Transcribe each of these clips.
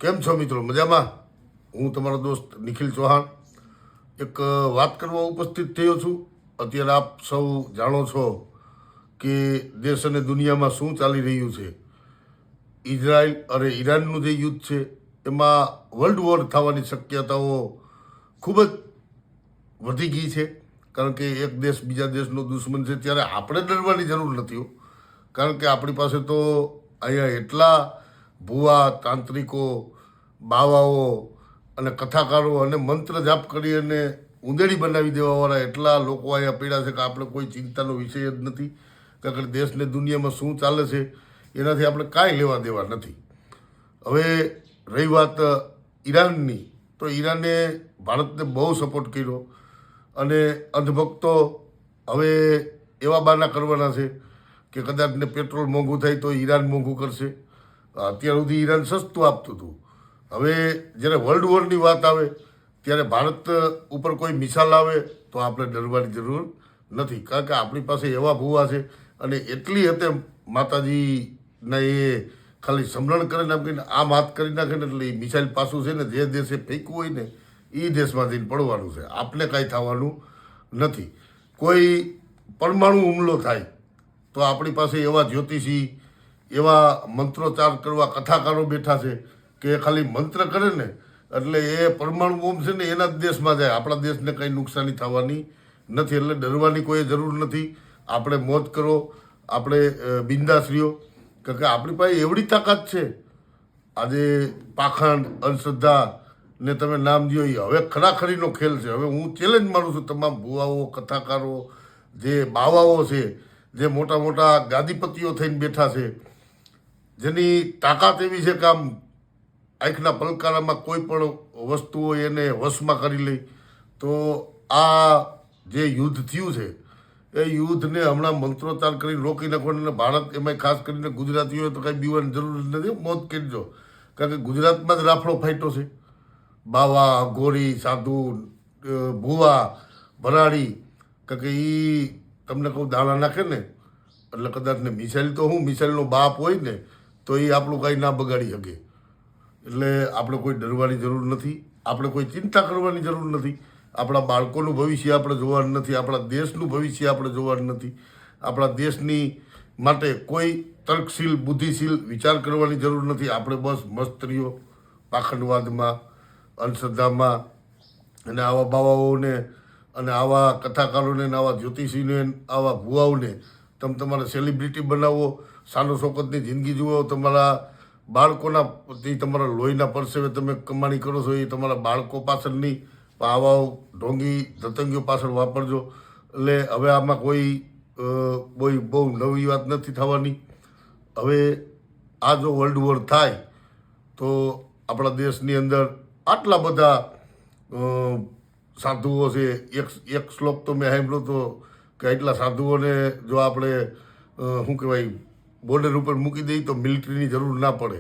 કેમ છો મિત્રો? મજામાં? હું તમારો દોસ્ત નિખિલ ચૌહાણ એક વાત કરવા ઉપસ્થિત થયો છું. અત્યારે આપ સૌ જાણો છો કે દેશ અને દુનિયામાં શું ચાલી રહ્યું છે. ઇઝરાયલ અને ઈરાનનું જે યુદ્ધ છે એમાં વર્લ્ડ વોર થવાની શક્યતાઓ ખૂબ જ વધી ગઈ છે. કારણ કે એક દેશ બીજા દેશનો દુશ્મન છે, ત્યારે આપણે ડરવાની જરૂર નથી હો. કારણ કે આપણી પાસે તો અહીંયા એટલા ભુવા તાંત્રિકો, બાવાઓ અને કથાકારો અને મંત્ર જાપ કરી અને ઉંદેડી બનાવી દેવાવાળા એટલા લોકો અહીંયા પીડા છે કે આપણે કોઈ ચિંતાનો વિષય જ નથી. કારણ કે દેશને દુનિયામાં શું ચાલે છે એનાથી આપણે કાંઈ લેવા દેવા નથી. હવે રહી વાત ઈરાનની, તો ઈરાને ભારતને બહુ સપોર્ટ કર્યો અને અંધભક્તો હવે એવા બાના કરવાના છે કે કદાચ ને પેટ્રોલ મોંઘું થાય તો ઈરાન મોંઘું કરશે. અત્યાર સુધી ઈરાન સસ્તું આપતું હતું. હવે જ્યારે વર્લ્ડ વોરની વાત આવે ત્યારે ભારત ઉપર કોઈ મિસાલ આવે તો આપણે ડરવાની જરૂર નથી. કારણ કે આપણી પાસે એવા ભૂવા છે અને એટલી હતે માતાજીના એ ખાલી સમરણ કરી નાખીને આમ હાથ કરી નાખે ને એટલે એ મિસાઇલ પાછું છે ને જે દેશે ફેંકવું હોય ને એ દેશમાં જઈને પડવાનું છે. આપણે કાંઈ થવાનું નથી. કોઈ પરમાણુ હુમલો થાય તો આપણી પાસે એવા જ્યોતિષી, એવા મંત્રોચ્ચાર કરવા કથાકારો બેઠા છે કે ખાલી મંત્ર કરે ને એટલે એ પરમાણુ બોમ્બ છે ને એના જ દેશમાં જાય. આપણા દેશને કંઈ નુકસાની થવાની નથી. એટલે ડરવાની કોઈ જરૂર નથી. આપણે મોજ કરો, આપણે બિંદાસ રહ્યો. કારણ કે આપણી પાસે એવડી તાકાત છે. આજે પાખંડ, અંધશ્રદ્ધા ને તમે નામ દો એ હવે ખરાખરીનો ખેલ છે. હવે હું ચેલેન્જ મારું છું તમામ ભુવાઓ, કથાકારો, જે બાવાઓ છે, જે મોટા મોટા ગાદીપતિઓ થઈને બેઠા છે, જેની તાકાત એવી છે કે આમ આંખના પલકારામાં કોઈ પણ વસ્તુઓ એને વશમાં કરી લે. તો આ જે યુદ્ધ થયું છે એ યુદ્ધને હમણાં મંત્રોચ્ચાર કરીને રોકી નાખવાનું. અને ભારત એમાંય ખાસ કરીને ગુજરાતીઓએ તો કાંઈ બીવાની જરૂર નથી, મોત કરજો. કારણ કે ગુજરાતમાં જ રાફડો ફાટ્યો છે. બાવા, ગોરી, સાધુ, ભુવા, ભરાડી, કારણ કે એ તમને કહું દાણા નાખે ને એટલે કદાચ ને મિસાઇલ તો હું મિસાઇલનો બાપ હોય ને તો એ આપણું કાંઈ ના બગાડી શકે. એટલે આપણે કોઈ ડરવાની જરૂર નથી. આપણે કોઈ ચિંતા કરવાની જરૂર નથી. આપણા બાળકોનું ભવિષ્ય આપણે જોવાનું નથી. આપણા દેશનું ભવિષ્ય આપણે જોવાનું નથી. આપણા દેશની માટે કોઈ તર્કશીલ, બુદ્ધિશીલ વિચાર કરવાની જરૂર નથી. આપણે બસ મસ્તરીઓ પાખંડવાદમાં, અંધશ્રદ્ધામાં અને આવા બાવાઓને અને આવા કથાકારોને ને આવા જ્યોતિષીને આવા ભુવાઓને તમે તમારા સેલિબ્રિટી બનાવો, સાનો શોકતની જિંદગી જુઓ, તમારા બાળકોના તમારા લોહીના પરસેવે તમે કમાણી કરો છો એ તમારા બાળકો પાછળ નહીં, આવા ઢોંગી ધતંગીઓ પાછળ વાપરજો. એટલે હવે આમાં કોઈ બહુ નવી વાત નથી થવાની. હવે આ જો વર્લ્ડ વોર થાય તો આપણા દેશની અંદર આટલા બધા સાધુઓ છે. એક શ્લોક તો મેં સાંભળ્યો હતો કે એટલા સાધુઓને જો આપણે શું કહેવાય બોર્ડર ઉપર મૂકી દઈએ તો મિલિટરીની જરૂર ના પડે,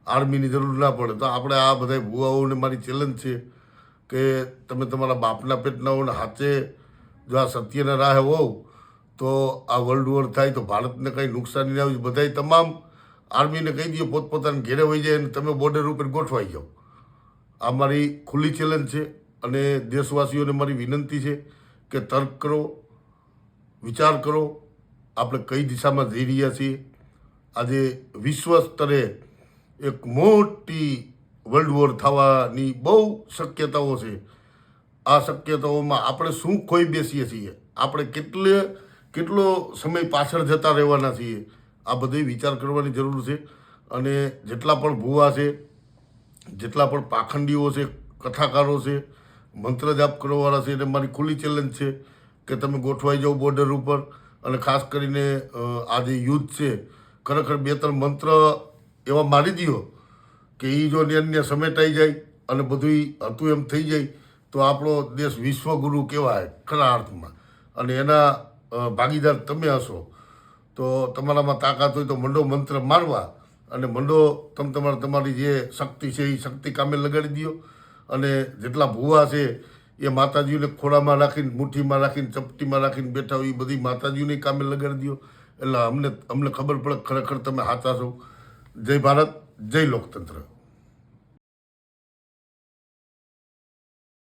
આર્મીની જરૂર ના પડે. તો આપણે આ બધા ભુવાઓને મારી ચેલેન્જ છે કે તમે તમારા બાપના પેટના હોને હાથે જો આ સત્યના રાહે હોવ તો આ વર્લ્ડ વોર થાય તો ભારતને કંઈ નુકસાની ના આવે. બધાય તમામ આર્મીને કહી દો પોતપોતાને ઘેરે વહી જાય અને તમે બોર્ડર ઉપર ગોઠવાઈ જાઓ. આ મારી ખુલ્લી ચેલેન્જ છે. અને દેશવાસીઓને મારી વિનંતી છે કે તર્ક કરો, વિચાર કરો, આપણે કઈ દિશામાં જઈ રહ્યા છીએ. આજે વિશ્વ સ્તરે એક મોટી વર્લ્ડ વોર થવાની બહુ શક્યતાઓ છે. આ શક્યતાઓમાં આપણે શું ખોઈ બેસીએ છીએ, આપણે કેટલો સમય પાછળ જતા રહેવાના છીએ, આ બધે વિચાર કરવાની જરૂર છે. અને જેટલા પણ ભુવા છે, જેટલા પણ પાખંડીઓ છે, કથાકારો છે, મંત્ર જાપ કરવાવાળા છે, એને મારી ખુલ્લી ચેલેન્જ છે કે તમે ગોઠવાઈ જાઓ બોર્ડર ઉપર. અને ખાસ કરીને આ જે યુદ્ધ છે ખરેખર 2-3 મંત્ર એવા મારી દો કે એ જો અન્ય સમેટાઈ જાય અને બધું હતું એમ થઈ જાય તો આપણો દેશ વિશ્વગુરુ કહેવાય ખરા અર્થમાં. અને એના ભાગીદાર તમે હશો. તો તમારામાં તાકાત હોય તો મંડો મંત્ર મારવા અને મંડો તમારી જે શક્તિ છે એ શક્તિ કામે લગાડી દો. અને જેટલા ભુવા છે એ માતાજીઓને ખોળામાં રાખીને, મુઠ્ઠીમાં રાખીને, ચપટીમાં રાખીને બેઠા હોય એ બધી માતાજીઓને કામે લગાડી દો. એટલે અમને ખબર પડે ખરેખર તમે સાચા છો. જય ભારત, જય લોકતંત્ર.